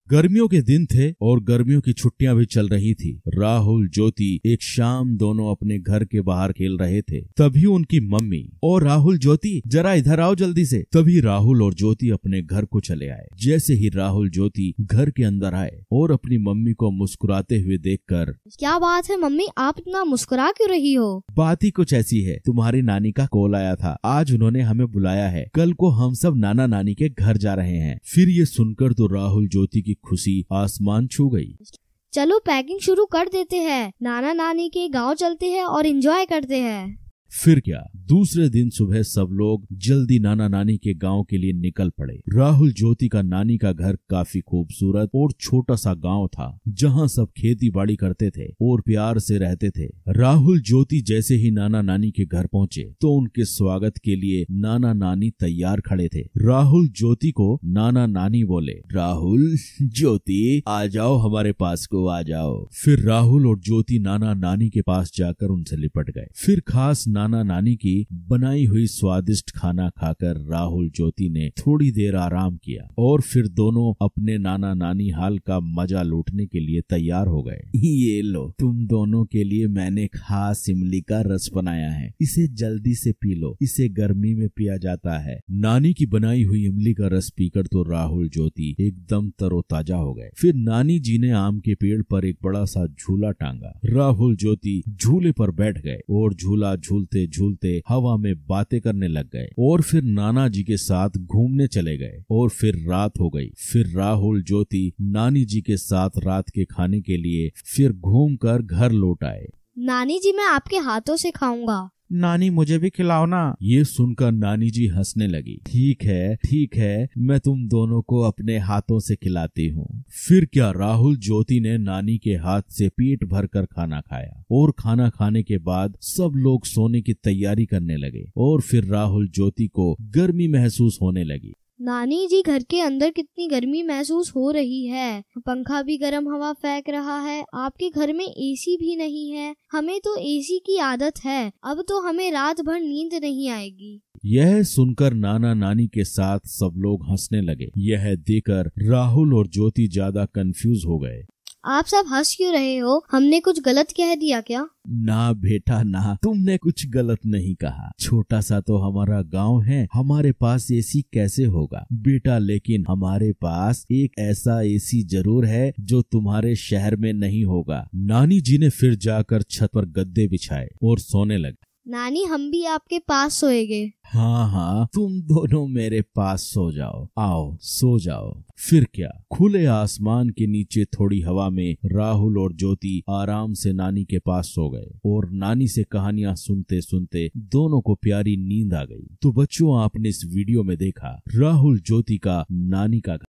गर्मियों के दिन थे और गर्मियों की छुट्टियां भी चल रही थी। राहुल, ज्योति एक शाम दोनों अपने घर के बाहर खेल रहे थे। तभी उनकी मम्मी, और राहुल, ज्योति जरा इधर आओ जल्दी से। तभी राहुल और ज्योति अपने घर को चले आए। जैसे ही राहुल ज्योति घर के अंदर आए और अपनी मम्मी को मुस्कुराते हुए देखकर, क्या बात है मम्मी, आप इतना मुस्कुरा क्यों रही हो? बात ही कुछ ऐसी है, तुम्हारी नानी का कॉल आया था, आज उन्होंने हमें बुलाया है, कल को हम सब नाना नानी के घर जा रहे हैं। फिर ये सुनकर तो राहुल ज्योति की खुशी आसमान छू गई। चलो पैकिंग शुरू कर देते हैं, नाना नानी के गांव चलते हैं और एंजॉय करते हैं। फिर क्या, दूसरे दिन सुबह सब लोग जल्दी नाना नानी के गांव के लिए निकल पड़े। राहुल ज्योति का नानी का घर काफी खूबसूरत और छोटा सा गांव था, जहां सब खेती बाड़ी करते थे और प्यार से रहते थे। राहुल ज्योति जैसे ही नाना नानी के घर पहुंचे तो उनके स्वागत के लिए नाना नानी तैयार खड़े थे। राहुल ज्योति को नाना नानी बोले, राहुल, ज्योति आ जाओ, हमारे पास को आ जाओ। फिर राहुल और ज्योति नाना नानी के पास जाकर उनसे लिपट गए। फिर खास नाना नानी की बनाई हुई स्वादिष्ट खाना खाकर राहुल ज्योति ने थोड़ी देर आराम किया और फिर दोनों अपने नाना नानी हाल का मजा लूटने के लिए तैयार हो गए। ये लो, तुम दोनों के लिए मैंने खास इमली का रस बनाया है, इसे जल्दी से पी लो, इसे गर्मी में पिया जाता है। नानी की बनाई हुई इमली का रस पीकर तो राहुल ज्योति एकदम तरोताजा हो गए। फिर नानी जी ने आम के पेड़ पर एक बड़ा सा झूला टांगा। राहुल ज्योति झूले पर बैठ गए और झूला झूलते झूलते हवा में बातें करने लग गए और फिर नाना जी के साथ घूमने चले गए। और फिर रात हो गई। फिर राहुल ज्योति नानी जी के साथ रात के खाने के लिए फिर घूमकर घर लौट आए। नानी जी, मैं आपके हाथों से खाऊंगा। नानी, मुझे भी खिलाओ ना। ये सुनकर नानी जी हंसने लगी। ठीक है, मैं तुम दोनों को अपने हाथों से खिलाती हूँ। फिर क्या, राहुल ज्योति ने नानी के हाथ से पेट भरकर खाना खाया और खाना खाने के बाद सब लोग सोने की तैयारी करने लगे। और फिर राहुल ज्योति को गर्मी महसूस होने लगी। नानी जी, घर के अंदर कितनी गर्मी महसूस हो रही है, पंखा भी गर्म हवा फेंक रहा है, आपके घर में एसी भी नहीं है। हमें तो एसी की आदत है, अब तो हमें रात भर नींद नहीं आएगी। यह सुनकर नाना नानी के साथ सब लोग हंसने लगे। यह देखकर राहुल और ज्योति ज्यादा कंफ्यूज हो गए। आप सब हंस क्यों रहे हो? हमने कुछ गलत कह दिया क्या? ना बेटा ना, तुमने कुछ गलत नहीं कहा। छोटा सा तो हमारा गांव है, हमारे पास एसी कैसे होगा बेटा, लेकिन हमारे पास एक ऐसा एसी जरूर है जो तुम्हारे शहर में नहीं होगा। नानी जी ने फिर जाकर छत पर गद्दे बिछाए और सोने लगे। नानी, हम भी आपके पास सोएंगे। हाँ, तुम दोनों मेरे पास सो जाओ, आओ सो जाओ। फिर क्या, खुले आसमान के नीचे थोड़ी हवा में राहुल और ज्योति आराम से नानी के पास सो गए और नानी से कहानियां सुनते सुनते दोनों को प्यारी नींद आ गई। तो बच्चों, आपने इस वीडियो में देखा राहुल ज्योति का नानी का